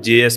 JS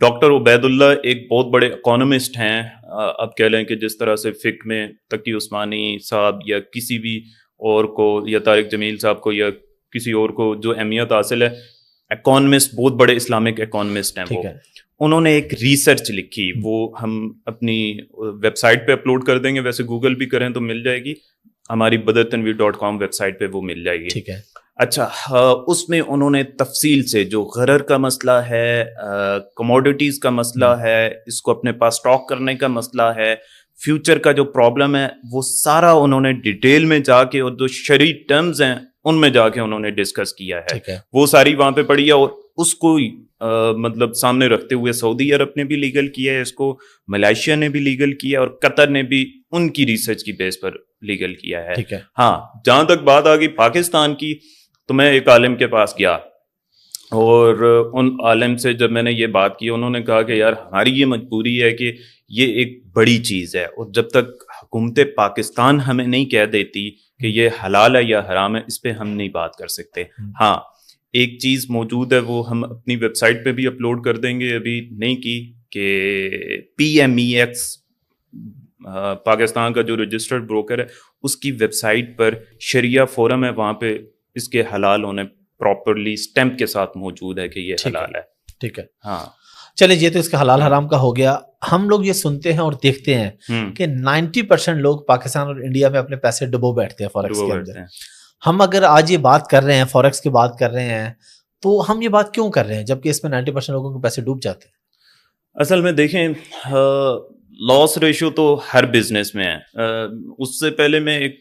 doctor Ubaid اللہ ایک بہت بڑے اکانومسٹ ہیں. اب کہہ لیں کہ جس طرح سے فقہ میں تقی عثمانی صاحب یا کسی بھی اور کو یا طارق جمیل صاحب کو یا کسی اور کو جو اہمیت حاصل ہے, اکانومسٹ, بہت بڑے اسلامک اکانومسٹ ہیں وہ. انہوں نے ایک ریسرچ لکھی, وہ ہم اپنی ویب سائٹ پہ اپلوڈ کر دیں گے, ویسے گوگل بھی کریں تو مل جائے گی, ہماری بدرتنویر.com ویب سائٹ پہ وہ مل جائے گی. ٹھیک ہے. اچھا, اس میں انہوں نے تفصیل سے جو غرر کا مسئلہ ہے, کموڈیٹیز کا مسئلہ ہے, اس کو اپنے پاس اسٹاک کرنے کا مسئلہ ہے, فیوچر کا جو پرابلم ہے, وہ سارا انہوں نے ڈیٹیل میں جا کے, اور جو شرعی ٹرمز ہیں ان میں جا کے انہوں نے ڈسکس کیا ہے. وہ ساری وہاں پہ پڑھی ہے, اور اس کو مطلب سامنے رکھتے ہوئے سعودی عرب نے بھی لیگل کیا ہے اس کو, ملائیشیا نے بھی لیگل کیا ہے, اور قطر نے بھی ان کی ریسرچ کی بیس پر لیگل کیا ہے. ہاں, جہاں تک بات آ گئی پاکستان کی, تو میں ایک عالم کے پاس گیا, اور ان عالم سے جب میں نے یہ بات کی, انہوں نے کہا کہ یار ہماری یہ مجبوری ہے کہ یہ ایک بڑی چیز ہے, اور جب تک حکومت پاکستان ہمیں نہیں کہہ دیتی کہ یہ حلال ہے یا حرام ہے, اس پہ ہم نہیں بات کر سکتے. ہاں, ایک چیز موجود ہے, وہ ہم اپنی ویب سائٹ پہ بھی اپلوڈ کر دیں گے, ابھی نہیں کی, کہ PMEX پاکستان کا جو رجسٹرڈ بروکر ہے, اس کی ویب سائٹ پر شریعہ فورم ہے, وہاں پہ اس کے حلال ہونے پراپرلی اسٹیمپ کے ساتھ موجود ہے کہ یہ حلال ہے. ٹھیک ہے. ہاں, چلے, یہ تو اس کا حلال حرام کا ہو گیا. ہم لوگ یہ سنتے ہیں اور دیکھتے ہیں کہ 90% لوگ پاکستان اور انڈیا میں اپنے پیسے ڈبو بیٹھتے ہیں فوریکس کے اندر. ہم اگر آج یہ بات کر رہے ہیں, فوریکس کی بات کر رہے ہیں, تو ہم یہ بات کیوں کر رہے ہیں جبکہ اس میں 90% لوگوں کے پیسے ڈوب جاتے ہیں؟ اصل میں دیکھیں, لاس ریشو تو ہر بزنس میں ہے. اس سے پہلے میں ایک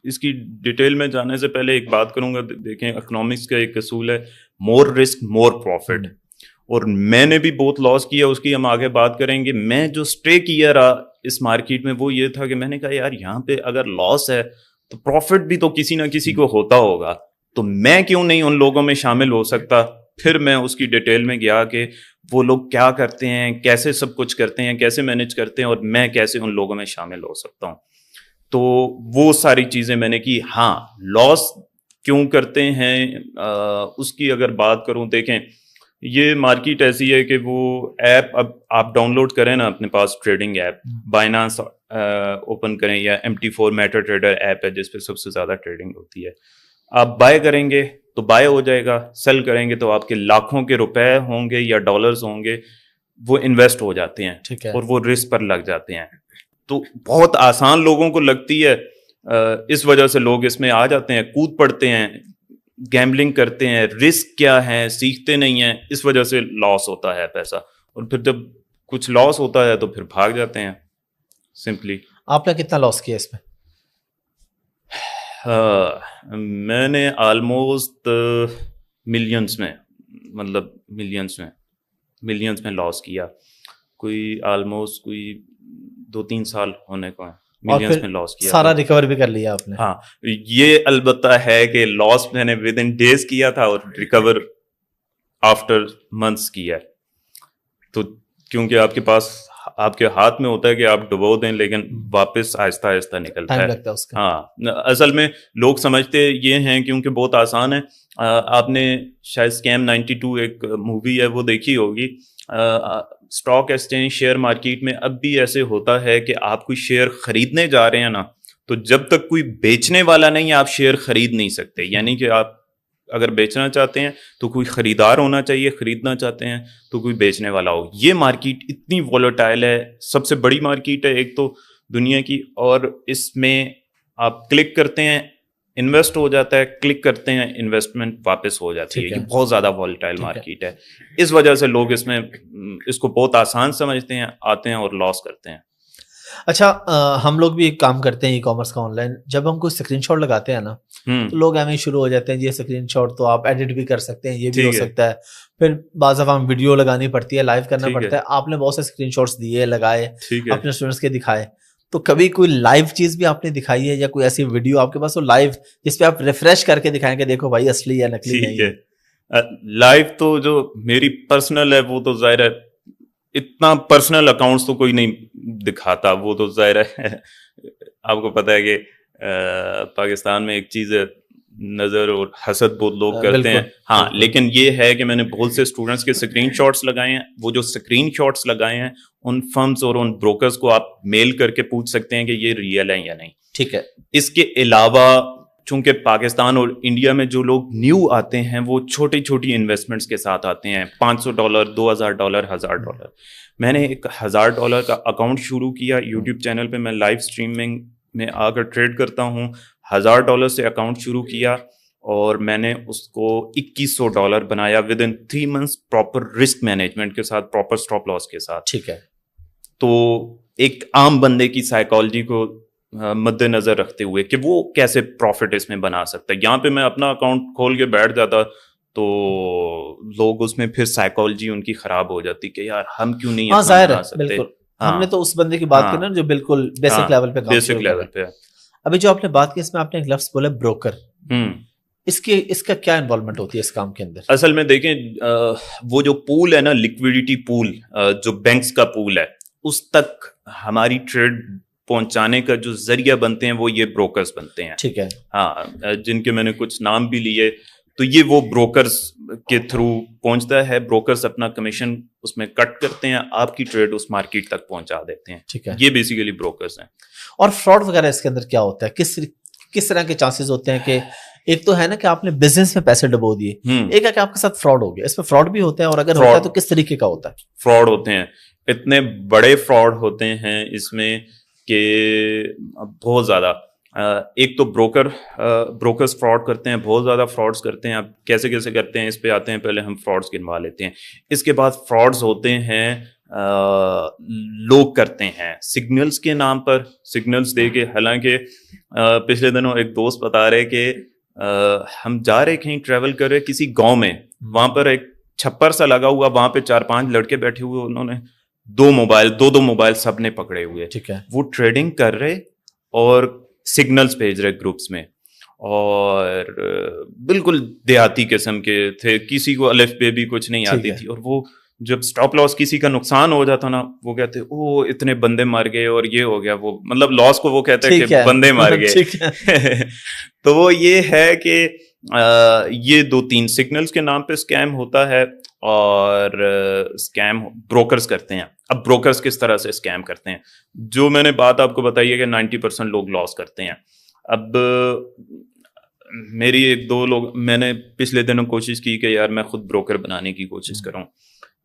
اس کی ڈیٹیل میں جانے سے پہلے ایک بات کروں گا. دیکھیں, اکنامکس کا ایک اصول ہے, مور رسک مور پروفٹ, اور میں نے بھی بہت لاس کیا, اس کی ہم آگے بات کریں گے. میں جو اسٹے کیا رہا اس مارکیٹ میں وہ یہ تھا کہ میں نے کہا یار یہاں پہ اگر لاس ہے تو پروفٹ بھی تو کسی نہ کسی کو ہوتا ہوگا, تو میں کیوں نہیں ان لوگوں میں شامل ہو سکتا. پھر میں اس کی ڈیٹیل میں گیا کہ وہ لوگ کیا کرتے ہیں, کیسے سب کچھ کرتے ہیں, کیسے مینیج کرتے ہیں, اور میں کیسے ان لوگوں میں شامل ہو سکتا ہوں. تو وہ ساری چیزیں میں نے کی. ہاں, لاس کیوں کرتے ہیں اس کی اگر بات کروں, دیکھیں یہ مارکیٹ ایسی ہے کہ وہ ایپ اب آپ ڈاؤن لوڈ کریں نا اپنے پاس, ٹریڈنگ ایپ بائنانس اوپن کریں, یا MT4 میٹا ٹریڈر ایپ ہے جس پہ سب سے زیادہ ٹریڈنگ ہوتی ہے. آپ بائی کریں گے تو بائی ہو جائے گا, سیل کریں گے تو آپ کے لاکھوں کے روپے ہوں گے یا ڈالرز ہوں گے, وہ انویسٹ ہو جاتے ہیں, اور وہ رسک پر لگ جاتے ہیں. تو بہت آسان لوگوں کو لگتی ہے, اس وجہ سے لوگ اس میں آ جاتے ہیں, کود پڑتے ہیں, گیمبلنگ کرتے ہیں. رسک کیا ہے سیکھتے نہیں ہیں, اس وجہ سے لاس ہوتا ہے پیسہ, اور پھر جب کچھ لاس ہوتا ہے تو پھر بھاگ جاتے ہیں سمپلی. آپ نے کتنا لاس کیا اس میں؟ میں نے آلموسٹ ملینس میں لاس کیا. کوئی آلموسٹ کوئی 2-3 سال ہونے کو ہیں, ملینس میں لاس کیا. سارا ریکور بھی کر لیا آپ نے؟ ہاں, یہ البتہ ہے کہ لاس میں نے ود ان ڈیز کیا تھا, اور ریکور آفٹر منتھس کیا. تو کیونکہ آپ کے پاس آپ کے ہاتھ میں ہوتا ہے کہ آپ ڈبو دیں, لیکن واپس آہستہ آہستہ نکلتا ہے. ہاں, اصل میں لوگ سمجھتے یہ ہیں کیونکہ بہت آسان ہے. آپ نے شاید اسکیم 92 ایک مووی ہے وہ دیکھی ہوگی. اسٹاک ایکسچینج شیئر مارکیٹ میں اب بھی ایسے ہوتا ہے کہ آپ کوئی شیئر خریدنے جا رہے ہیں نا, تو جب تک کوئی بیچنے والا نہیں آپ شیئر خرید نہیں سکتے. یعنی کہ آپ اگر بیچنا چاہتے ہیں تو کوئی خریدار ہونا چاہیے, خریدنا چاہتے ہیں تو کوئی بیچنے والا ہو. یہ مارکیٹ اتنی وولٹائل ہے, سب سے بڑی مارکیٹ ہے ایک تو دنیا کی, اور اس میں آپ کلک کرتے ہیں انویسٹ ہو جاتا ہے, کلک کرتے ہیں انویسٹمنٹ واپس ہو جاتی ہے. یہ بہت زیادہ وولٹائل مارکیٹ ہے, اس وجہ سے لوگ اس کو بہت آسان سمجھتے ہیں, آتے ہیں اور لاس کرتے ہیں. اچھا, ہم لوگ بھی ایک کام کرتے ہیں ای کامرس کا آن لائن. جب ہم کوئی اسکرین شاٹ لگاتے ہیں نا تو لوگ ہمیں شروع ہو جاتے ہیں یہ اسکرین شاٹ تو آپ ایڈٹ بھی کر سکتے ہیں, یہ بھی ہو سکتا ہے. پھر بعض دفعہ ہم ویڈیو لگانی پڑتی ہے, لائیو کرنا پڑتا ہے. آپ نے بہت سے اسکرین شاٹس دیے, لگائے, اپنے اسٹوڈنٹس کے دکھائے. تو کبھی کوئی لائیو چیز بھی آپ نے دکھائی ہے, یا کوئی ایسی ویڈیو آپ کے پاس ہو لائیو جس پہ آپ ریفریش کر کے دکھائیں کہ دیکھو بھائی اصلی یا نکلی نہیں ہے؟ لائیو تو جو میری پرسنل ہے وہ تو ظاہر ہے, اتنا پرسنل اکاؤنٹس تو کوئی نہیں دکھاتا, وہ تو ظاہر ہے. آپ کو پتہ ہے کہ پاکستان میں ایک چیز ہے, نظر اور حسد بہت لوگ کرتے ہیں. ہاں لیکن یہ ہے کہ میں نے بہت سے اسٹوڈنٹس کے اسکرین شاٹس لگائے ہیں. وہ جو اسکرین شاٹس لگائے ہیں ان فرمز اور ان بروکرز کو آپ میل کر کے پوچھ سکتے ہیں کہ یہ ریئل ہے یا نہیں. ٹھیک ہے. اس کے علاوہ چونکہ پاکستان اور انڈیا میں جو لوگ نیو آتے ہیں وہ چھوٹی چھوٹی انویسٹمنٹس کے ساتھ آتے ہیں, $500, $2,000, $1,000. میں نے ایک $1,000 کا اکاؤنٹ شروع کیا یوٹیوب چینل پہ. میں لائیو اسٹریمنگ میں آ کر ٹریڈ کرتا ہوں. $1,000 سے اکاؤنٹ شروع کیا اور میں نے اس کو $2,100 بنایا with in 3 months proper risk management کے ساتھ, پراپر اسٹاپ لاس کے ساتھ. ٹھیک ہے. تو ایک عام بندے کی سائیکالوجی کو مد نظر رکھتے ہوئے کہ وہ کیسے پروفٹ اس میں بنا سکتا ہے. یہاں پہ میں اپنا اکاؤنٹ کھول کے بیٹھ جاتا تو لوگ اس میں پھر سائیکالوجی ان کی خراب ہو جاتی کہ یار ہم کیوں نہیں بنا سکتے. بالکل ہم نے تو اس بندے کی بات کی نا جو بالکل بیسک لیول پہ بیسک لیول پہ. ابھی جو آپ نے بات کی اس میں آپ نے ایک لفظ بولا بروکر, اس کا کیا انوالومنٹ ہوتی ہے اس کام کے اندر؟ اصل میں دیکھیں وہ جو پول ہے نا, لیکویڈیٹی پول جو بینکس کا پول ہے, اس تک ہماری ٹریڈ پہنچانے کا جو ذریعہ بنتے ہیں وہ یہ بروکرز بنتے ہیں. ٹھیک ہے. ہاں جن کے میں نے کچھ نام بھی لیے. تو یہ وہ بروکرز کے تھرو پہنچتا ہے. بروکرز اپنا کمیشن اس میں کٹ کرتے ہیں, آپ کی ٹریڈ اس مارکیٹ تک پہنچا دیتے ہیں. ٹھیک ہے. یہ بیسیکلی بروکرز ہیں. اور فراڈ وغیرہ اس کے اندر کیا ہوتا ہے؟ کس طرح کے چانسز ہوتے ہیں کہ ایک تو ہے نا کہ آپ نے بزنس میں پیسے ڈبو دیے, ایک ہے کہ آپ کے ساتھ فراڈ ہو گیا. اس میں فراڈ بھی ہوتے ہیں اور اگر ہوتا ہے تو کس طریقے کا ہوتا ہے؟ فراڈ ہوتے ہیں, اتنے بڑے فراڈ ہوتے ہیں اس میں کہ بہت زیادہ. ایک تو بروکرز فراڈ کرتے ہیں, بہت زیادہ فراڈز کرتے ہیں. اب کیسے کرتے ہیں اس پہ آتے ہیں, پہلے ہم فراڈز گنوا لیتے ہیں. اس کے بعد فراڈز ہوتے ہیں لوگ کرتے ہیں سگنلز کے نام پر, سگنلز دے کے. حالانکہ پچھلے دنوں ایک دوست بتا رہے کہ ہم جا رہے کہیں ٹریول کر رہے کسی گاؤں میں, وہاں پر ایک چھپر سا لگا ہوا, وہاں پہ 4-5 لڑکے بیٹھے ہوئے, انہوں نے دو موبائل سب نے پکڑے ہوئے. ٹھیک ہے. وہ ٹریڈنگ کر رہے اور سگنلز بھیج رہے گروپس میں, اور بالکل دیہاتی قسم کے تھے, کسی کو الف بے بھی کچھ نہیں آتی تھی. اور وہ جب سٹاپ لاس کسی کا نقصان ہو جاتا نا, وہ کہتے او اتنے بندے مار گئے اور یہ ہو گیا, وہ مطلب لاس کو وہ کہتے ہیں کہ بندے مار گئے. تو وہ یہ ہے کہ یہ 2-3 سگنلز کے نام پہ اسکیم ہوتا ہے اور اسکیم بروکرز کرتے ہیں. اب بروکرز کس طرح سے اسکیم کرتے ہیں, جو میں نے بات آپ کو بتائی ہے کہ 90% لوگ لاس کرتے ہیں. اب میری 1-2 لوگ, میں نے پچھلے دنوں کوشش کی کہ یار میں خود بروکر بنانے کی کوشش کروں.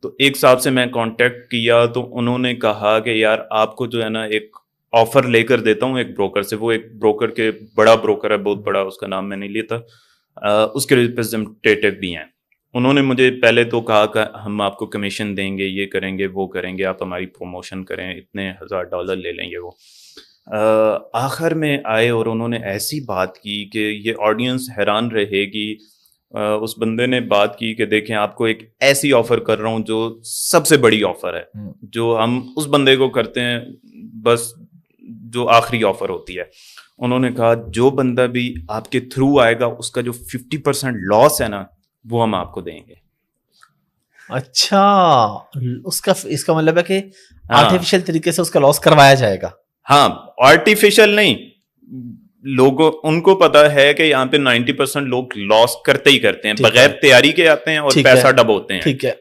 تو ایک صاحب سے میں کانٹیکٹ کیا تو انہوں نے کہا کہ یار آپ کو جو ہے نا ایک آفر لے کر دیتا ہوں ایک بروکر سے. وہ ایک بروکر کے بڑا بروکر ہے, بہت بڑا, اس کا نام میں نہیں لیتا, اس کے ریپرزنٹیٹیو بھی ہیں. انہوں نے مجھے پہلے تو کہا کہ ہم آپ کو کمیشن دیں گے, یہ کریں گے, وہ کریں گے, آپ ہماری پروموشن کریں, اتنے $1,000 لے لیں گے. وہ آخر میں آئے اور انہوں نے ایسی بات کی کہ یہ آڈینس حیران رہے گی. اس بندے نے بات کی کہ دیکھیں آپ کو ایک ایسی آفر کر رہا ہوں جو سب سے بڑی آفر ہے, جو ہم اس بندے کو کرتے ہیں بس جو آخری آفر ہوتی ہے. انہوں نے کہا جو بندہ بھی آپ کے تھرو آئے گا اس کا جو 50% لاس ہے نا وہ ہم آپ کو دیں گے. اچھا, اس کا مطلب ہے کہ آرٹیفیشل طریقے سے اس کا لاس کروایا جائے گا. ہاں آرٹیفیشل نہیں, لوگوں ان کو پتا ہے کہ یہاں پہ 90% لوگ لاس کرتے ہی کرتے ہیں, بغیر تیاری کے آتے ہیں اور پیسہ ڈبوتے ہیں. ٹھیک ہے.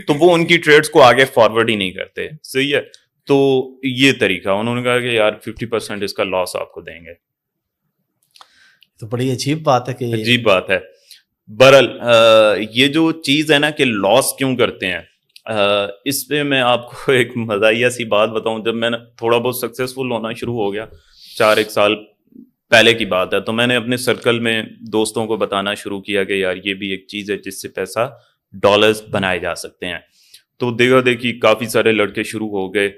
تو وہ ان کی ٹریڈز کو آگے فارورڈ ہی نہیں کرتے. صحیح ہے. تو یہ طریقہ, انہوں نے کہا کہ یار 50% اس کا لاس آپ کو دیں گے. تو بڑی عجیب بات ہے کہ عجیب بات ہے. بہرحال یہ جو چیز ہے نا کہ لاس کیوں کرتے ہیں, اس پہ میں آپ کو ایک مزاحیہ سی بات بتاؤں. جب میں نے تھوڑا بہت سکسیسفل ہونا شروع ہو گیا, 4-1 سال پہلے کی بات ہے, تو میں نے اپنے سرکل میں دوستوں کو بتانا شروع کیا کہ یار یہ بھی ایک چیز ہے جس سے پیسہ ڈالرز بنائے جا سکتے ہیں. تو دیکھا دیکھی کافی سارے لڑکے شروع ہو گئے,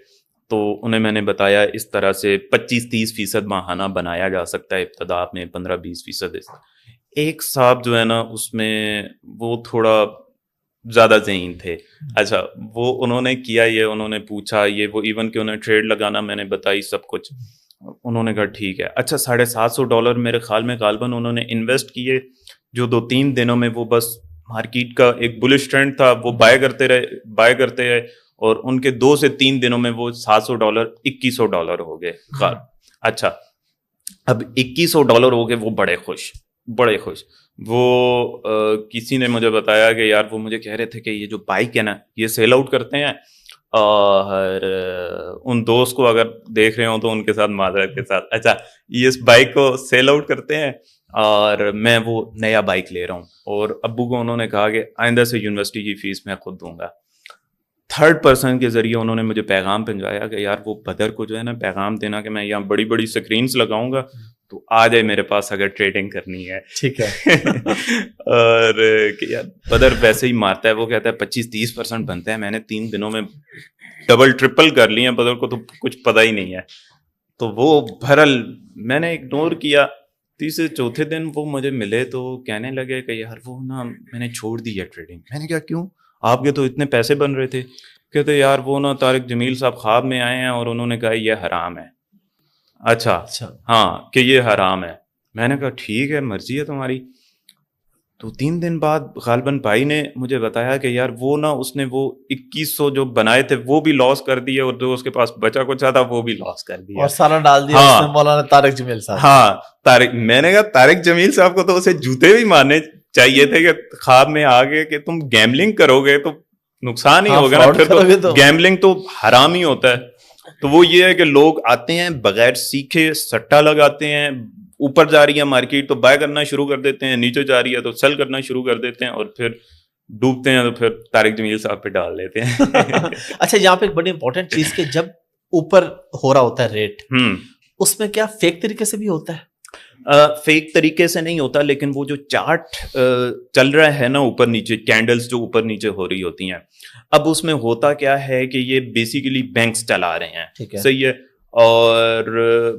تو انہیں میں نے بتایا اس طرح سے 25-30% ماہانہ بنایا جا سکتا ہے. ابتدا میں 15-20%. ایک صاحب جو ہے نا اس میں وہ تھوڑا زیادہ ذہین تھے. اچھا وہ انہوں نے کیا یہ, انہوں نے پوچھا یہ وہ, ایون کہ انہیں ٹریڈ لگانا میں نے بتائی سب کچھ. انہوں نے کہا ٹھیک ہے. اچھا $750 میرے خیال میں غالباً انہوں نے انویسٹ کیے, جو 2-3 دنوں میں وہ بس مارکیٹ کا ایک بلش ٹرینڈ تھا, وہ بائے کرتے رہے اور ان کے 2 سے 3 دنوں میں وہ $700 $2,100 ہو گئے. اچھا اب $2,100 ہو گئے, وہ بڑے خوش. بڑے خوش. وہ کسی نے مجھے بتایا کہ یار وہ مجھے کہہ رہے تھے کہ یہ جو بائک ہے نا یہ سیل آؤٹ کرتے ہیں, اور ان دوست کو اگر دیکھ رہے ہوں تو ان کے ساتھ معذرت کے ساتھ, اچھا یہ اس بائک کو سیل آؤٹ کرتے ہیں اور میں وہ نیا بائک لے رہا ہوں, اور ابو کو انہوں نے کہا کہ آئندہ سے یونیورسٹی کی فیس میں خود دوں گا. تھرڈ پرسن کے ذریعے انہوں نے مجھے پیغام پہنچایا کہ یار وہ بدر کو جو ہے نا پیغام دینا کہ میں یہاں بڑی بڑی سکرینز لگاؤں گا تو آ جائے میرے پاس اگر ٹریڈنگ کرنی ہے. ٹھیک ہے. اور کہ یار بدر ویسے ہی مارتا ہے, وہ کہتا ہے 25-30% بنتے ہیں, میں نے 3 دنوں میں ڈبل ٹرپل کر لی ہیں, بدر کو تو کچھ پتہ ہی نہیں ہے. تو وہ بہرحال میں نے اگنور کیا. تیسرے چوتھے دن وہ مجھے ملے تو کہنے لگے کہ یار وہ نا میں نے چھوڑ دی ہے ٹریڈنگ. میں نے کہا کیوں, آپ کے تو اتنے پیسے بن رہے تھے. کہتے یار وہ نا طارق جمیل صاحب خواب میں آئے ہیں اور انہوں نے کہا یہ حرام ہے. اچھا ہاں کہ یہ حرام ہے. میں نے کہا ٹھیک ہے مرضی ہے تمہاری. تو 3 دن بعد غالباً بھائی نے مجھے بتایا کہ یار وہ نا اس نے وہ 2100 جو بنائے تھے وہ بھی لاس کر دیے, اور جو اس کے پاس بچا کچھ تھا وہ بھی لاس کر دیا, اور سارا ڈال دیا اس نے مولانا طارق جمیل صاحب. ہاں طارق, میں نے کہا طارق جمیل صاحب کو تو اسے جوتے بھی مارنے چاہیے تھے کہ خواب میں آگے کہ تم گیملنگ کرو گے تو نقصان ہی ہوگا نا, پھر تو گیملنگ تو حرام ہی ہوتا ہے. تو وہ یہ ہے کہ لوگ آتے ہیں بغیر سیکھے سٹا لگاتے ہیں, اوپر جا رہی ہے مارکیٹ تو بائی کرنا شروع کر دیتے ہیں, نیچے جا رہی ہے تو سیل کرنا شروع کر دیتے ہیں, اور پھر ڈوبتے ہیں تو پھر طارق جمیل صاحب پہ ڈال دیتے ہیں. اچھا یہاں پہ ایک بڑی امپورٹنٹ چیز کہ جب اوپر ہو رہا ہوتا ہے ریٹ, اس میں کیا فیک طریقے سے بھی ہوتا ہے؟ فیک طریقے سے نہیں ہوتا, لیکن وہ جو چارٹ چل رہا ہے نا اوپر نیچے, کینڈلز جو اوپر نیچے ہو رہی ہوتی ہیں, اب اس میں ہوتا کیا ہے کہ یہ بیسیکلی بینکس چلا رہے ہیں, صحیح ہے, اور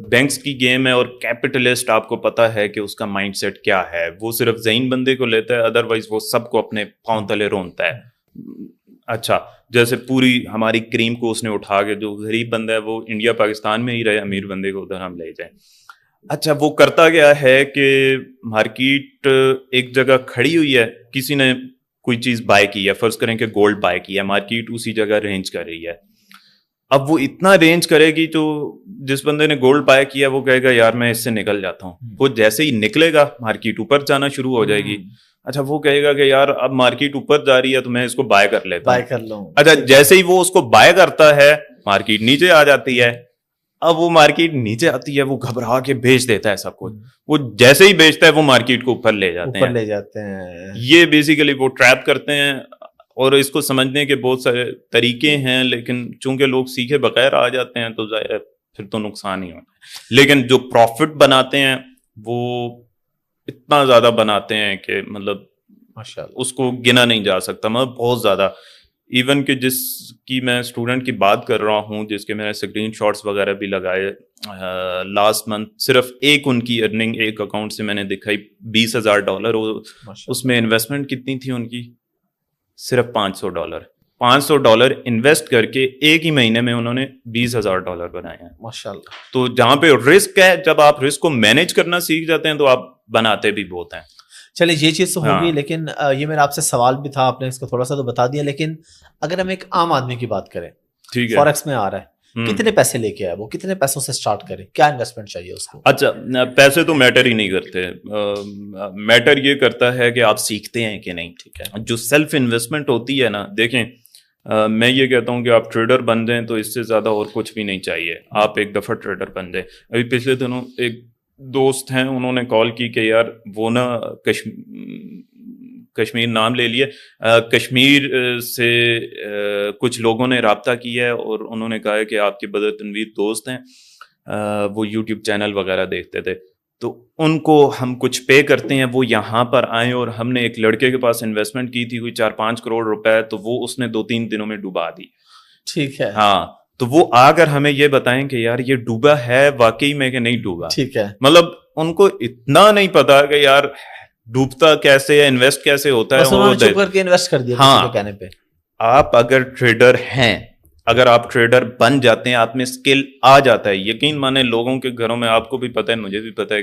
بینکس کی گیم ہے, اور کیپٹلسٹ آپ کو پتا ہے کہ اس کا مائنڈ سیٹ کیا ہے, وہ صرف ذہین بندے کو لیتا ہے, ادروائز وہ سب کو اپنے پاؤں تلے رونتا ہے. اچھا جیسے پوری ہماری کریم کو اس نے اٹھا کے, جو غریب بندہ ہے وہ انڈیا پاکستان میں ہی رہے, امیر بندے کو ادھر ہم لے جائیں. اچھا وہ کرتا گیا ہے کہ مارکیٹ ایک جگہ کھڑی ہوئی ہے, کسی نے کوئی چیز بائی کی ہے, فرض کریں کہ گولڈ بائی کی ہے, مارکیٹ اسی جگہ رینج کر رہی ہے. اب وہ اتنا رینج کرے گی تو جس بندے نے گولڈ بائی کیا وہ کہے گا یار میں اس سے نکل جاتا ہوں. وہ جیسے ہی نکلے گا مارکیٹ اوپر جانا شروع ہو جائے گی. اچھا وہ کہے گا کہ یار اب مارکیٹ اوپر جا رہی ہے تو میں اس کو بائی کر لیتا ہوں. اچھا جیسے ہی وہ اس کو بائی کرتا ہے مارکیٹ نیچے آ جاتی ہے. اب وہ مارکیٹ نیچے آتی ہے, وہ گھبرا کے بیچ دیتا ہے سب کچھ. وہ جیسے ہی بیچتا ہے وہ مارکیٹ کو اوپر لے جاتے ہیں. یہ بیسیکلی وہ ٹریپ کرتے ہیں, اور اس کو سمجھنے کے بہت سارے طریقے ہیں, لیکن چونکہ لوگ سیکھے بغیر آ جاتے ہیں تو ظاہر پھر تو نقصان ہی ہوتا ہے. لیکن جو پروفٹ بناتے ہیں وہ اتنا زیادہ بناتے ہیں کہ مطلب ماشاءاللہ اس کو گنا نہیں جا سکتا, مطلب بہت زیادہ. ایون کہ جس کی میں اسٹوڈنٹ کی بات کر رہا ہوں, جس کے میں نے اسکرین شاٹس وغیرہ بھی لگائے, لاسٹ منتھ صرف ایک ان کی ارننگ ایک اکاؤنٹ سے میں نے دکھائی $20,000. اس میں انویسٹمنٹ کتنی تھی ان کی, صرف $500. $500 انویسٹ کر کے ایک ہی مہینے میں انہوں نے $20,000 بنائے ہیں ماشاءاللہ. تو جہاں پہ رسک ہے, جب آپ رسک کو مینیج کرنا سیکھ جاتے ہیں تو آپ بناتے بھی بہت ہیں. چلیے یہ چیز تو ہوگی, لیکن یہ میرا آپ سے سوال بھی تھا, آپ نے اس کو تھوڑا سا تو بتا دیا, لیکن اگر ہم ایک عام آدمی کی بات کریں, ٹھیک ہے, فوریکس میں آ رہا ہے, کتنے پیسے لے کے آئے, وہ کتنے پیسوں سے سٹارٹ کرے, کیا انویسٹمنٹ چاہیے اس کو؟ اچھا پیسے تو میٹر ہی نہیں کرتے, میٹر یہ کرتا ہے کہ آپ سیکھتے ہیں کہ نہیں. ٹھیک ہے, جو سیلف انویسٹمنٹ ہوتی ہے نا, دیکھیں میں یہ کہتا ہوں کہ آپ ٹریڈر بن جائیں تو اس سے زیادہ اور کچھ بھی نہیں چاہیے, آپ ایک دفعہ ٹریڈر بن جائیں. ابھی پچھلے دنوں ایک دوست ہیں, انہوں نے کال کی کہ یار وہ نا کشمیر نام لے لیے, کشمیر سے کچھ لوگوں نے رابطہ کیا ہے اور انہوں نے کہا ہے کہ آپ کے بدر تنویر دوست ہیں, وہ یوٹیوب چینل وغیرہ دیکھتے تھے, تو ان کو ہم کچھ پے کرتے ہیں, وہ یہاں پر آئیں, اور ہم نے ایک لڑکے کے پاس انویسٹمنٹ کی تھی کوئی 4-5 کروڑ روپے, تو وہ اس نے 2-3 دنوں میں ڈوبا دی. ٹھیک ہے, ہاں, تو وہ آ کر ہمیں یہ بتائیں کہ یار یہ ڈوبا ہے واقعی میں کہ نہیں ڈوبا. ٹھیک ہے, مطلب ان کو اتنا نہیں پتا کہ یار ڈوبتا کیسے ہے, انویسٹ کیسے ہوتا ہے, چپ کر کے انویسٹ کر دیا. ہاں, کہنے پہ آپ اگر ٹریڈر ہیں, اگر آپ ٹریڈر بن جاتے ہیں, آپ میں اسکل آ جاتا ہے, یقین مانے لوگوں کے گھروں میں, آپ کو بھی پتہ ہے مجھے بھی پتہ ہے,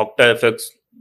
OctaFX,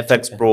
FX Pro,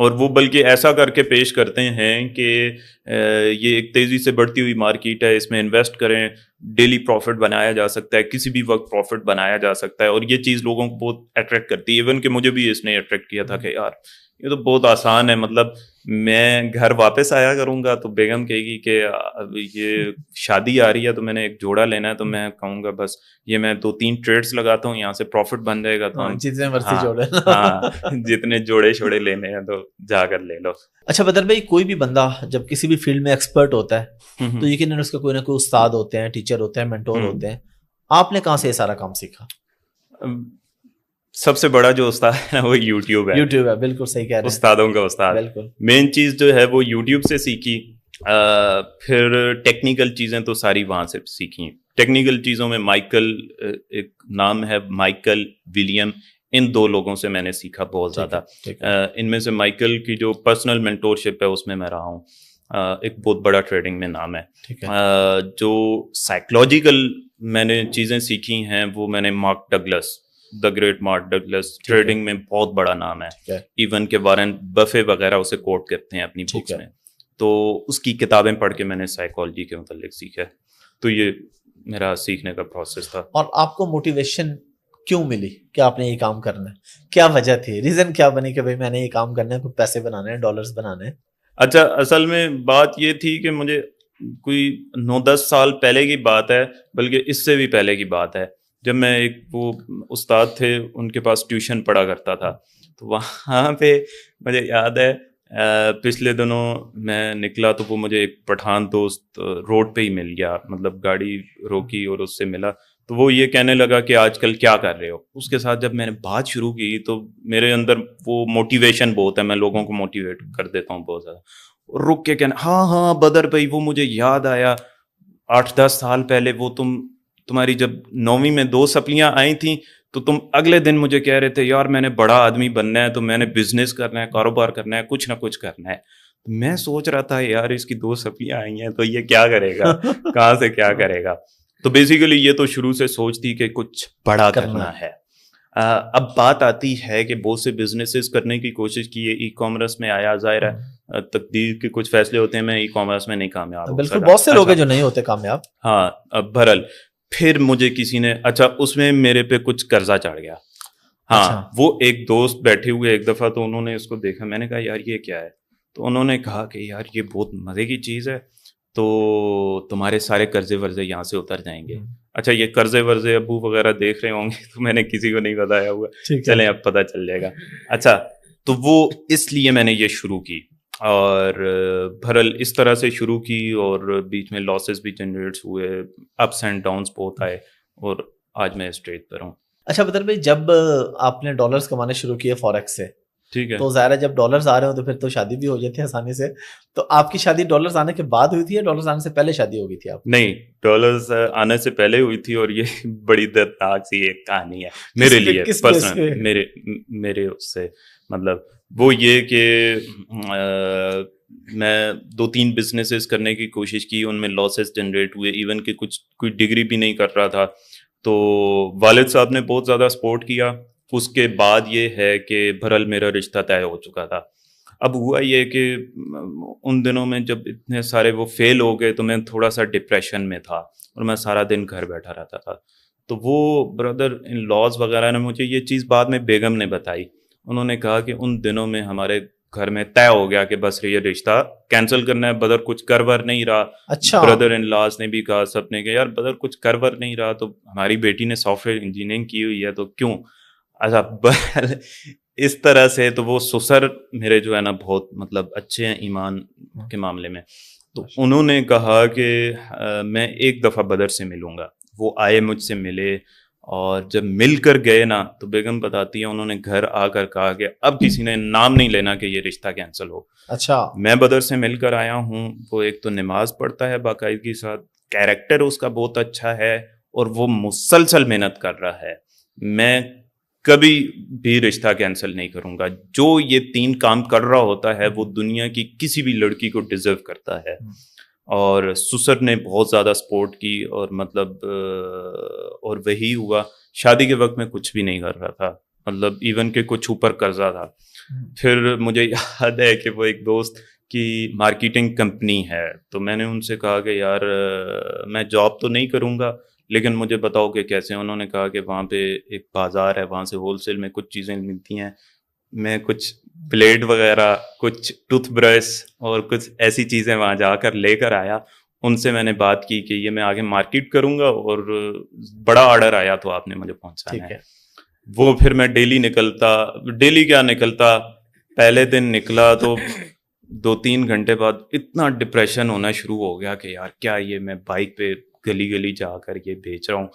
اور وہ بلکہ ایسا کر کے پیش کرتے ہیں کہ یہ ایک تیزی سے بڑھتی ہوئی مارکیٹ ہے, اس میں انویسٹ کریں, ڈیلی پروفٹ بنایا جا سکتا ہے, کسی بھی وقت پروفٹ بنایا جا سکتا ہے, اور یہ چیز لوگوں کو بہت اٹریکٹ کرتی ہے. ایون کہ مجھے بھی اس نے اٹریکٹ کیا تھا کہ یار یہ تو بہت آسان ہے, مطلب میں گھر واپس آیا کروں گا تو بیگم کہے گی کہ یہ شادی آ رہی ہے تو میں نے ایک جوڑا لینا ہے, تو میں کہوں گا بس یہ میں 2-3 ٹریڈس لگاتا ہوں, یہاں سے پروفٹ بن جائے گا, تو ہم جتنے مرضی جوڑے. ہاں جتنے جوڑے شوڑے لینے ہیں تو جا کر لے لو. اچھا بدر بھائی, کوئی بھی بندہ جب کسی بھی فیلڈ میں ایکسپرٹ ہوتا ہے تو یقیناً اس کا کوئی نہ کوئی استاد ہوتے ہیں, ٹیچر ہوتے ہیں, مینٹور ہوتے ہیں. آپ نے کہاں سے یہ سارا کام سیکھا؟ سب سے بڑا جو استاد ہے وہ یوٹیوب ہے. یوٹیوب ہے, بالکل صحیح کہہ رہے ہیں, استادوں کا استاد. بالکل مین چیز جو ہے وہ یوٹیوب سے سیکھی, پھر ٹیکنیکل چیزیں تو ساری وہاں سے سیکھی. ٹیکنیکل چیزوں میں مائیکل, ایک نام ہے مائیکل ولیم, ان 2 لوگوں سے میں نے سیکھا بہت زیادہ. ان میں سے مائیکل کی جو پرسنل مینٹورشپ ہے اس میں میں رہا ہوں, ایک بہت بڑا ٹریڈنگ میں نام ہے. جو سائیکولوجیکل میں نے چیزیں سیکھی ہیں وہ میں نے mark Douglas, the great mark Douglas, trading میں بہت بڑا نام ہے. ایون کہ وارن بفے وغیرہ اسے کوٹ کرتے ہیں اپنی بکس میں, تو اس کی کتابیں پڑھ کے میں نے سائیکالوجی کے متعلق سیکھا. تو یہ میرا سیکھنے کا پروسیس تھا. اور آپ کو موٹیویشن کیوں ملی کہ آپ نے یہ کام کرنا ہے؟ کیا وجہ تھی, ریزن کیا بنی کہ بھائی میں نے یہ کام کرنا ہے, کوئی پیسے بنانے ہیں, ڈالرز بنانے ہیں؟ اچھا, اصل میں بات یہ تھی کہ مجھے کوئی 9-10 سال پہلے کی بات ہے, بلکہ اس سے بھی پہلے کی بات ہے, جب میں ایک وہ استاد تھے ان کے پاس ٹیوشن پڑھا کرتا تھا, تو وہاں پہ مجھے یاد ہے پچھلے دنوں میں نکلا تو وہ مجھے ایک پٹھان دوست روڈ پہ ہی مل گیا, مطلب گاڑی روکی اور اس سے ملا, تو وہ یہ کہنے لگا کہ آج کل کیا کر رہے ہو. اس کے ساتھ جب میں نے بات شروع کی تو میرے اندر وہ موٹیویشن بہت ہے, میں لوگوں کو موٹیویٹ کر دیتا ہوں بہت زیادہ. رک کے کہنا ہاں بدر بھائی وہ مجھے یاد آیا 8-10 سال پہلے وہ تمہاری جب 9ویں میں 2 سپلیاں آئی تھیں تو تم اگلے دن مجھے کہہ رہے تھے یار میں نے بڑا آدمی بننا ہے, تو میں نے بزنس کرنا ہے, کاروبار کرنا ہے, کچھ نہ کچھ کرنا ہے. میں سوچ رہا تھا یار اس کی 2 سپلیاں آئی ہیں تو یہ کیا کرے گا, کہاں سے کیا کرے گا. تو بیسیکلی یہ تو شروع سے سوچ تھی کہ کچھ بڑا کرنا ہے. اب بات آتی ہے کہ بہت سے بزنسز کرنے کی کوشش کی ہے, ای کامرس میں آیا, ظاہر ہے تقدیر کے کچھ فیصلے ہوتے ہیں, میں ای کامرس میں نہیں کامیاب ہو بالکل, بہت سے لوگ ہیں جو نہیں ہوتے کامیاب. ہاں, اب بہرحال پھر مجھے کسی نے, اچھا اس میں میرے پہ کچھ قرضہ چڑھ گیا. ہاں, وہ ایک دوست بیٹھے ہوئے ایک دفعہ, تو انہوں نے اس کو دیکھا, میں نے کہا یار یہ کیا ہے, تو انہوں نے کہا کہ یار یہ بہت مزے کی چیز ہے, تو تمہارے سارے قرضے ورضے یہاں سے اتر جائیں گے. اچھا یہ قرضے ورضے ابو وغیرہ دیکھ رہے ہوں گے, تو میں نے کسی کو نہیں بتایا ہوا, چلیں اب پتہ چل جائے گا. اچھا تو وہ اس لیے میں نے یہ شروع کی, اور بہرحال اس طرح سے شروع کی, اور بیچ میں لاسز بھی جنریٹس ہوئے, اپس اینڈ ڈاؤنس بہت آئے, اور آج میں اسٹیج پر ہوں. اچھا بدر بھائی, جب آپ نے ڈالرز کمانے شروع کیے فوریکس سے, ٹھیک ہے, تو ظاہر ہے جب ڈالرز آ رہے ہوں تو پھر تو شادی بھی ہو جاتی ہے آسانی سے. تو آپ کی شادی ڈالرز آنے کے بعد ہوئی تھی یا ڈالرز آنے سے پہلے شادی ہو گئی تھی آپ؟ نہیں, ڈالرز آنے سے پہلے ہوئی تھی, اور یہ بڑی دردناک سی ایک کہانی ہے میرے لیے پرسنل, میرے اس سے مطلب وہ یہ کہ میں 2-3 بزنسز کرنے کی کوشش کی, ان میں لاسز جنریٹ ہوئے, ایون کہ کوئی ڈگری بھی نہیں کر رہا تھا. تو والد صاحب نے بہت زیادہ سپورٹ کیا. اس کے بعد یہ ہے کہ بہرحال میرا رشتہ طے ہو چکا تھا. اب ہوا یہ کہ ان دنوں میں جب اتنے سارے وہ فیل ہو گئے تو میں تھوڑا سا ڈپریشن میں تھا, اور میں سارا دن گھر بیٹھا رہتا تھا. تو وہ بردر ان لاز وغیرہ نے مجھے یہ چیز بعد میں بیگم نے بتائی. انہوں نے کہا کہ ان دنوں میں ہمارے گھر میں طے ہو گیا کہ بس یہ رشتہ کینسل کرنا ہے, بدر کچھ کر ور نہیں رہا. اچھا, بردر ان لاز نے بھی کہا, سب نے کہا یار بدر کچھ کر ور نہیں رہا, تو ہماری بیٹی نے سافٹ ویئر انجینئرنگ کی ہوئی ہے تو کیوں. اچھا اس طرح سے تو وہ سسر میرے جو ہے نا بہت مطلب اچھے ہیں ایمان کے معاملے میں. تو انہوں نے کہا کہ میں ایک دفعہ بدر سے ملوں گا. وہ آئے, مجھ سے ملے, اور جب مل کر گئے نا تو بیگم بتاتی ہے انہوں نے گھر آ کر کہا کہ اب کسی نے نام نہیں لینا کہ یہ رشتہ کینسل ہو. اچھا, میں بدر سے مل کر آیا ہوں. وہ ایک تو نماز پڑھتا ہے باقاعدگی ساتھ, کیریکٹر اس کا بہت اچھا ہے, اور وہ مسلسل محنت کر رہا ہے. میں کبھی بھی رشتہ کینسل نہیں کروں گا. جو یہ 3 کام کر رہا ہوتا ہے وہ دنیا کی کسی بھی لڑکی کو ڈیزرو کرتا ہے. اور سسر نے بہت زیادہ سپورٹ کی, اور مطلب اور وہی ہوا. شادی کے وقت میں کچھ بھی نہیں کر رہا تھا, مطلب ایون کہ کچھ اوپر قرضہ تھا. پھر مجھے یاد ہے کہ وہ ایک دوست کی مارکیٹنگ کمپنی ہے، تو میں نے ان سے کہا کہ یار میں جاب تو نہیں کروں گا لیکن مجھے بتاؤ کہ کیسے. انہوں نے کہا کہ وہاں پہ ایک بازار ہے، وہاں سے ہول سیل میں کچھ چیزیں ملتی ہیں. میں کچھ بلیڈ وغیرہ، کچھ ٹوتھ برش اور کچھ ایسی چیزیں وہاں جا کر لے کر آیا. ان سے میں نے بات کی کہ یہ میں آگے مارکیٹ کروں گا اور بڑا آرڈر آیا تو آپ نے مجھے پہنچانا ہے. وہ پھر میں ڈیلی نکلتا پہلے دن نکلا تو 2-3 گھنٹے بعد اتنا ڈپریشن ہونا شروع ہو گیا کہ یار کیا یہ میں بائک پہ گلی گلی جا کر یہ بیچ رہا ہوں.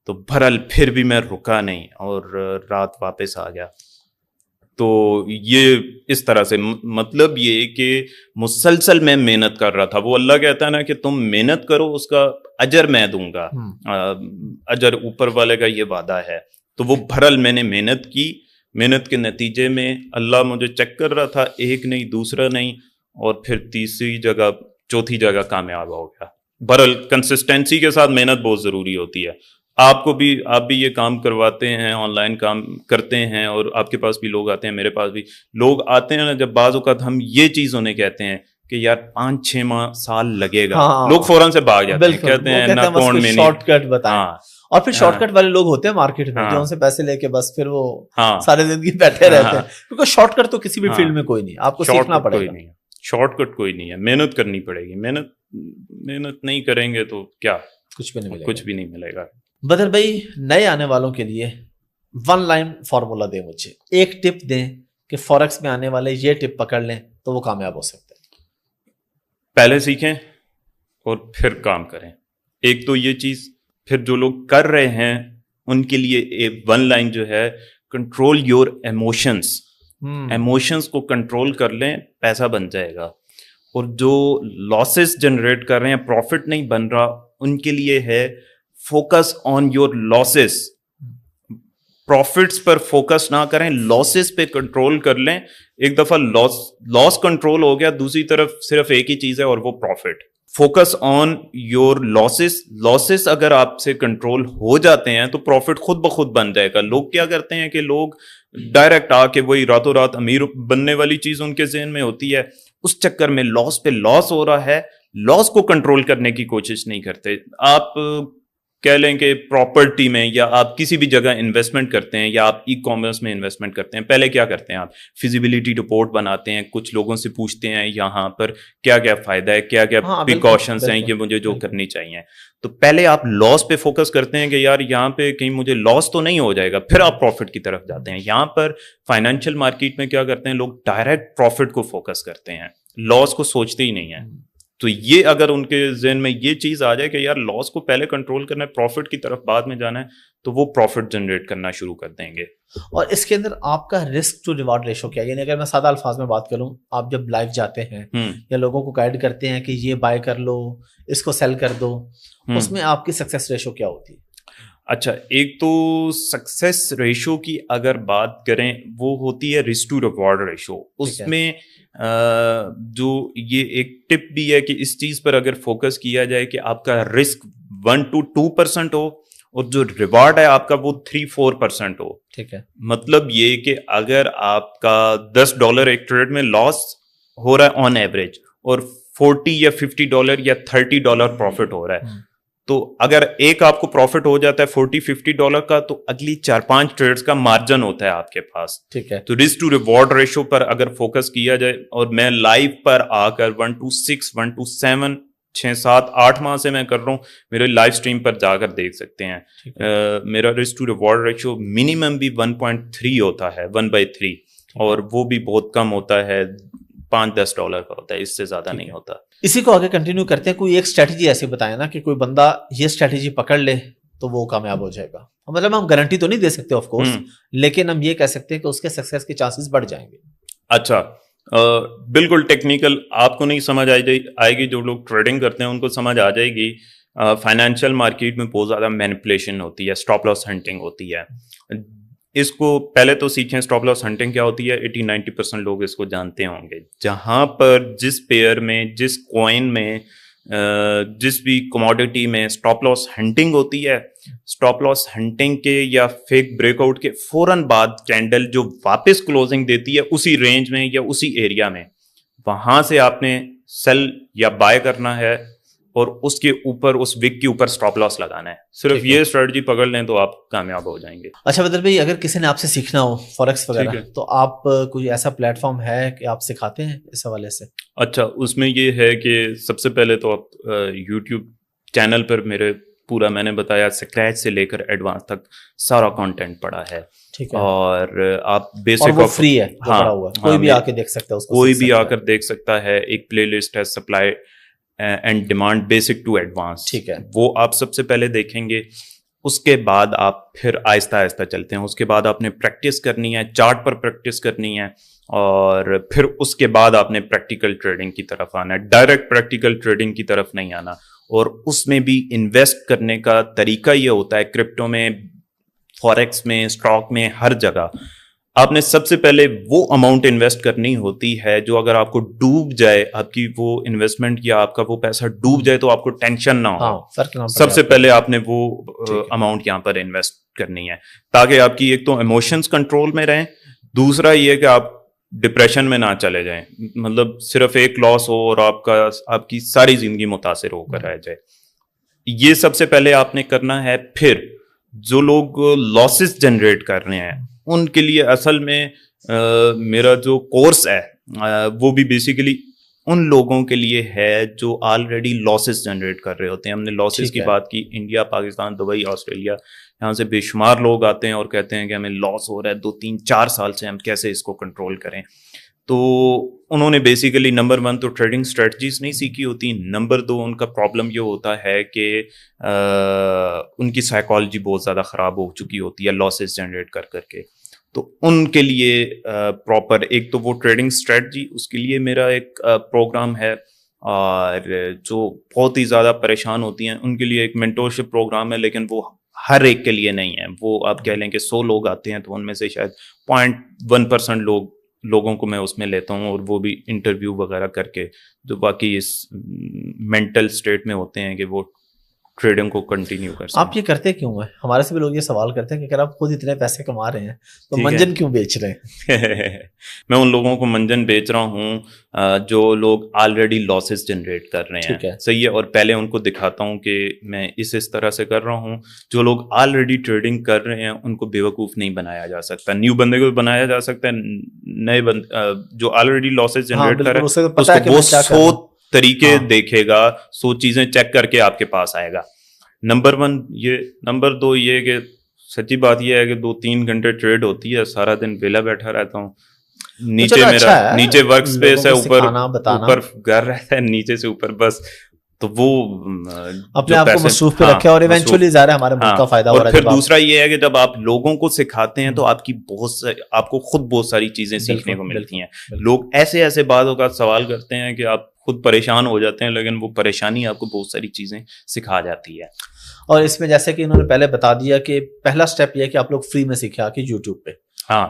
تو بہرحال پھر بھی میں رکا نہیں اور رات واپس آ گیا. تو یہ اس طرح سے مطلب یہ کہ مسلسل میں محنت کر رہا تھا. وہ اللہ کہتا ہے نا کہ تم محنت کرو، اس کا اجر میں دوں گا، اجر اوپر والے کا یہ وعدہ ہے. تو وہ بہرحال میں نے محنت کی. محنت کے نتیجے میں اللہ مجھے چیک کر رہا تھا، ایک نہیں دوسرا نہیں، اور پھر تیسری جگہ چوتھی جگہ کامیاب ہو گیا. بہرحال کنسسٹینسی کے ساتھ محنت بہت ضروری ہوتی ہے. آپ بھی یہ کام کرواتے ہیں، آن لائن کام کرتے ہیں، اور آپ کے پاس بھی لوگ آتے ہیں، میرے پاس بھی لوگ آتے ہیں نا. جب بعض اوقات ہم یہ چیز انہیں کہتے ہیں کہ یار 5-6 ماہ سال لگے گا، لوگ فوراً سے بھاگ جاتے ہیں، کہتے ہیں نہ کون میں شارٹ کٹ بتائیں. اور پھر شارٹ کٹ والے لوگ ہوتے ہیں مارکیٹ میں جو ان سے پیسے لے کے بس پھر وہ ساری زندگی بیٹھے رہتے ہیں. کیونکہ شارٹ کٹ تو کسی بھی فیلڈ میں کوئی نہیں، آپ کو سیکھنا پڑے گا. شارٹ کٹ کوئی نہیں ہے، محنت کرنی پڑے گی. محنت نہیں کریں گے تو کیا کچھ بھی نہیں ملے گا. بدر بھائی، نئے آنے والوں کے لیے 1 لائن فارمولا دیں، مجھے ایک ٹپ دیں کہ فوریکس میں آنے والے یہ ٹپ پکڑ لیں تو وہ کامیاب ہو سکتے ہیں. پہلے سیکھیں اور پھر کام کریں. ایک تو یہ چیز. پھر جو لوگ کر رہے ہیں ان کے لیے 1 لائن جو ہے، کنٹرول یور ایموشنس. ایموشنس کو کنٹرول کر لیں، پیسہ بن جائے گا. اور جو لاسز جنریٹ کر رہے ہیں، پروفٹ نہیں بن رہا، ان کے لیے ہے focus on your losses. Profits پر فوکس نہ کریں، لاسز پہ کنٹرول کر لیں. ایک دفعہ لاس کنٹرول ہو گیا، دوسری طرف صرف ایک ہی چیز ہے اور وہ profit. Focus on your losses اگر آپ سے کنٹرول ہو جاتے ہیں تو پروفٹ خود بخود بن جائے گا. لوگ کیا کرتے ہیں کہ لوگ ڈائریکٹ آ کے وہی راتوں رات امیر بننے والی چیز ان کے ذہن میں ہوتی ہے، اس چکر میں لاس پہ لاس ہو رہا ہے. لاس کو کنٹرول کرنے کی کوشش نہیں کرتے. آپ کہہ لیں کہ پراپرٹی میں یا آپ کسی بھی جگہ انویسٹمنٹ کرتے ہیں یا آپ ای کامرس میں انویسٹمنٹ کرتے ہیں، پہلے کیا کرتے ہیں؟ آپ فیزیبلٹی رپورٹ بناتے ہیں، کچھ لوگوں سے پوچھتے ہیں یہاں پر کیا کیا فائدہ ہے، کیا کیا پریکاشنز ہیں، یہ مجھے جو کرنی چاہیے. تو پہلے آپ لاس پہ فوکس کرتے ہیں کہ یار یہاں پہ کہیں مجھے لاس تو نہیں ہو جائے گا، پھر آپ پروفٹ کی طرف جاتے ہیں. یہاں پر فائنینشیل مارکیٹ میں کیا کرتے ہیں لوگ؟ ڈائریکٹ پروفٹ کو فوکس کرتے ہیں، لاس کو سوچتے ہی نہیں ہیں. تو یہ اگر ان کے ذہن میں یہ چیز آ جائے کہ یار لاس کو پہلے کنٹرول کرنا ہے، پروفٹ کی طرف بعد میں جانا ہے، تو وہ پروفٹ جنریٹ کرنا شروع کر دیں گے. اور اس کے اندر آپ کا رسک ٹو ریوارڈ ریشو کیا ہے؟ یعنی اگر میں سادہ الفاظ میں بات کروں، آپ جب لائیو جاتے ہیں یا لوگوں کو گائیڈ کرتے ہیں کہ یہ بائی کر لو، اس کو سیل کر دو، اس میں آپ کی سکسیس ریشو کیا ہوتی ہے؟ اچھا، ایک تو سکسیس ریشو کی اگر بات کریں وہ ہوتی ہے رسک ٹو ریوارڈ ریشو. اس میں جو یہ ایک ٹپ بھی ہے کہ اس چیز پر اگر فوکس کیا جائے کہ آپ کا رسک 1 to 2% ہو اور جو ریوارڈ ہے آپ کا وہ 3-4% ہو. ٹھیک ہے. مطلب یہ کہ اگر آپ کا $10 ایک ٹریڈ میں لاس ہو رہا ہے آن ایوریج اور $40 یا $50 یا $30 پروفٹ ہو رہا ہے، تو اگر ایک آپ کو پروفٹ ہو جاتا ہے $40-50 کا، تو اگلی 4-5 ٹریڈز کا مارجن ہوتا ہے آپ کے پاس. ٹھیک ہے. تو رسک ٹو ریوارڈ ریشو پر اگر فوکس کیا جائے، اور میں لائیو پر آ کر 1 to 6 1 to 7 6-7-8 ماہ سے میں کر رہا ہوں، میرے لائیو اسٹریم پر جا کر دیکھ سکتے ہیں. میرا risk to reward ratio minimum بھی 1.3 ہوتا ہے، 1/3، اور وہ بھی بہت کم ہوتا ہے، $5-10 کا ہوتا ہے، اس سے زیادہ نہیں ہوتا. اسی کو آگے کنٹینیو کرتے ہیں. کوئی ایک اسٹریٹجی ایسے بتائیں نا کہ کوئی بندہ یہ اسٹریٹجی پکڑ لے تو وہ کامیاب ہو جائے گا. مطلب ہم گارنٹی تو نہیں دے سکتے آف کورس، لیکن ہم یہ کہہ سکتے ہیں کہ اس کے سکسیس کے چانسز بڑھ جائیں گے. اچھا، بالکل ٹیکنیکل آپ کو نہیں سمجھ آئے گی، جو لوگ ٹریڈنگ کرتے ہیں ان کو سمجھ آ جائے گی. فائنینشیل مارکیٹ میں بہت زیادہ مینیپولیشن ہوتی ہے، اسٹاپ لاس ہنٹنگ ہوتی ہے. اس کو پہلے تو سیکھیں اسٹاپ لاس ہنٹنگ کیا ہوتی ہے. 80-90% لوگ اس کو جانتے ہوں گے. جہاں پر جس پیئر میں، جس کوائن میں جس بھی کموڈٹی میں اسٹاپ لاس ہنٹنگ ہوتی ہے، اسٹاپ لاس ہنٹنگ کے یا فیک بریک آؤٹ کے فوراً بعد کینڈل جو واپس کلوزنگ دیتی ہے اسی رینج میں یا اسی ایریا میں، وہاں سے آپ نے سیل یا بائی کرنا ہے اور اس کے اوپر اس وک کے اوپر اسٹاپ لاس لگانا ہے. صرف یہ اسٹریٹجی پکڑ لیں تو آپ کامیاب ہو جائیں گے. اچھا بدر بھائی، اگر کسی نے آپ سے سیکھنا ہو فوریکس وغیرہ تو آپ کوئی ایسا پلیٹ فارم ہے کہ آپ سکھاتے ہیں اس حوالے سے؟ اچھا، اس میں یہ ہے کہ سب سے پہلے تو آپ یوٹیوب چینل پر میرے پورا میں نے بتایا اسکریچ سے لے کر ایڈوانس تک سارا کانٹینٹ پڑا ہے. ٹھیک ہے. اور آپ بیسک وہ فری ہے، کوئی بھی آ کے دیکھ سکتا ہے اس کو، کوئی بھی آ کر دیکھ سکتا ہے. ایک پلے لسٹ ہے supply and demand basic to advance. ٹھیک ہے. وہ آپ سب سے پہلے دیکھیں گے. اس کے بعد آپ پھر آہستہ آہستہ چلتے ہیں. اس کے بعد آپ نے پریکٹس کرنی ہے، چارٹ پر پریکٹس کرنی ہے، اور پھر اس کے بعد آپ نے پریکٹیکل ٹریڈنگ کی طرف آنا ہے. ڈائریکٹ پریکٹیکل ٹریڈنگ کی طرف نہیں آنا. اور اس میں بھی انویسٹ کرنے کا طریقہ یہ ہوتا ہے، کرپٹو میں، فوریکس میں، اسٹاک میں، ہر جگہ آپ نے سب سے پہلے وہ اماؤنٹ انویسٹ کرنی ہوتی ہے جو اگر آپ کو ڈوب جائے، آپ کی وہ انویسٹمنٹ یا آپ کا وہ پیسہ ڈوب جائے تو آپ کو ٹینشن نہ ہو. سب سے پہلے آپ نے وہ اماؤنٹ یہاں پر انویسٹ کرنی ہے تاکہ آپ کی ایک تو ایموشنز کنٹرول میں رہیں، دوسرا یہ کہ آپ ڈپریشن میں نہ چلے جائیں، مطلب صرف ایک لاس ہو اور آپ کی ساری زندگی متاثر ہو کر رہ جائے. یہ سب سے پہلے آپ نے کرنا ہے. پھر جو لوگ لاسز جنریٹ کر رہے ہیں ان کے لیے اصل میں میرا جو کورس ہے وہ بھی بیسیکلی ان لوگوں کے لیے ہے جو آلریڈی لاسز جنریٹ کر رہے ہوتے ہیں. ہم نے لاسز کی بات کی، انڈیا، پاکستان، دبئی، آسٹریلیا، یہاں سے بے شمار لوگ آتے ہیں اور کہتے ہیں کہ ہمیں لاس ہو رہا ہے 2 3 4 سال سے، ہم کیسے اس کو کنٹرول کریں. تو انہوں نے بیسیکلی نمبر 1 تو ٹریڈنگ اسٹریٹجیز نہیں سیکھی ہوتی، نمبر 2 ان کا پرابلم یہ ہوتا ہے کہ ان کی سائیکالوجی بہت زیادہ خراب ہو چکی ہوتی ہے لاسز جنریٹ کر کے. تو ان کے لیے پراپر ایک تو وہ ٹریڈنگ اسٹریٹجی، اس کے لیے میرا ایک پروگرام ہے. اور جو بہت ہی زیادہ پریشان ہوتی ہیں ان کے لیے ایک مینٹورشپ پروگرام ہے، لیکن وہ ہر ایک کے لیے نہیں ہے. وہ آپ کہہ لیں کہ 100 لوگ آتے ہیں تو ان میں سے شاید 0.1% لوگوں کو میں اس میں لیتا ہوں، اور وہ بھی انٹرویو وغیرہ کر کے جو باقی اس مینٹل اسٹیٹ میں ہوتے ہیں کہ وہ ٹریڈنگ کو کنٹینیو کر سکیں. آپ یہ کرتے کیوں ہیں؟ ہمارے سے بھی لوگ یہ سوال کرتے ہیں کہ اگر آپ خود اتنے پیسے کما رہے ہیں تو منجن کیوں بیچ رہے ہیں؟ میں ان لوگوں کو منجن بیچ رہا ہوں جو لوگ آلریڈی لاسز جنریٹ کر رہے ہیں. صحیح ہے. اور پہلے ان کو دکھاتا ہوں کہ میں اس طرح سے کر رہا ہوں. جو لوگ آلریڈی ٹریڈنگ کر رہے ہیں ان کو بیوقوف نہیں بنایا جا سکتا. نیو بندے کو بنایا جا سکتا ہے، نئے بندے جو آلریڈی لاسز جنریٹ کر رہے ہیں اس کو وہ 100 طریقے دیکھے گا، 100 چیزیں چیک کر کے آپ کے پاس آئے گا. نمبر 1 یہ. نمبر 2 یہ کہ سچی بات یہ ہے کہ 2-3 گھنٹے ٹریڈ ہوتی ہے، سارا دن ویلا بیٹھا رہتا ہوں. نیچے میرا نیچے ورک اسپیس ہے، اوپر گھر رہتا ہے، نیچے سے اوپر بس. تو وہ اپنے آپ کو مصروف پہ رکھے اور ایونچولی ظاہر ہے ہمارے ملک کا فائدہ ہو رہا ہے. اور پھر دوسرا یہ ہے کہ جب آپ لوگوں کو سکھاتے ہیں تو آپ کو خود بہت ساری چیزیں سیکھنے کو ملتی ہیں. لوگ ایسے بعض اوقات سوال کرتے ہیں کہ آپ خود پریشان ہو جاتے ہیں، لیکن وہ پریشانی آپ کو بہت ساری چیزیں سکھا جاتی ہے. اور اس میں جیسے کہ انہوں نے پہلے بتا دیا کہ پہلا سٹیپ یہ ہے کہ آپ لوگ فری میں سیکھیں آ کے یوٹیوب پہ.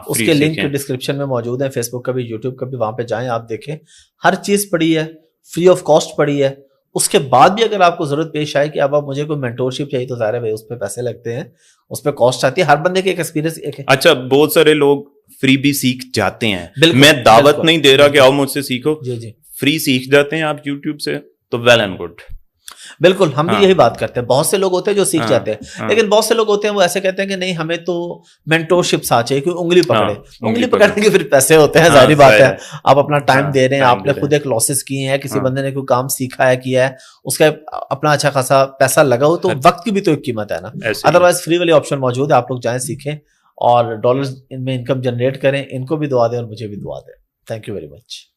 اس کے لنک ڈسکرپشن میں موجود ہیں، فیس بک کا بھی، یوٹیوب کا بھی. وہاں پہ جائیں، آپ دیکھیں، ہر چیز پڑی ہے، فری آف کاسٹ پڑی ہے. اس کے بعد بھی اگر آپ کو ضرورت پیش آئے کہ اب آپ مجھے کوئی مینٹورشپ چاہیے تو ظاہر ہے اس پہ پیسے لگتے ہیں، اس پہ کاسٹ آتی ہے. ہر بندے کے ایک ایکسپیرینس ایک ہے. اچھا، بہت سارے لوگ فری بھی سیکھ جاتے ہیں. میں دعوت نہیں دے رہا کہ آؤ مجھ سے سیکھو. جی فری سیکھ جاتے ہیں آپ یوٹیوب سے تو ویل اینڈ گڈ. بالکل، ہم بھی یہی بات کرتے ہیں. بہت سے لوگ ہوتے ہیں جو سیکھ جاتے ہیں، لیکن بہت سے لوگ ہوتے ہیں وہ ایسے کہتے ہیں کہ نہیں ہمیں تو مینٹورشپ سا چاہیے، کیونکہ انگلی پکڑنے کے پھر پیسے ہوتے ہیں. ظاہری بات ہے، آپ اپنا ٹائم دے رہے ہیں، آپ نے خود ایک لاسز کیے ہیں، کسی بندے نے کوئی کام سیکھا ہے، کیا ہے، اس کا اپنا اچھا خاصا پیسہ لگا ہو، تو وقت کی بھی تو ایک قیمت ہے نا. ادروائز فری والی آپشن موجود ہے، آپ لوگ جائیں، سیکھیں اور ڈالرز ان میں انکم جنریٹ کریں. ان کو بھی دعا دیں اور مجھے بھی دعا دیں. Thank you very much.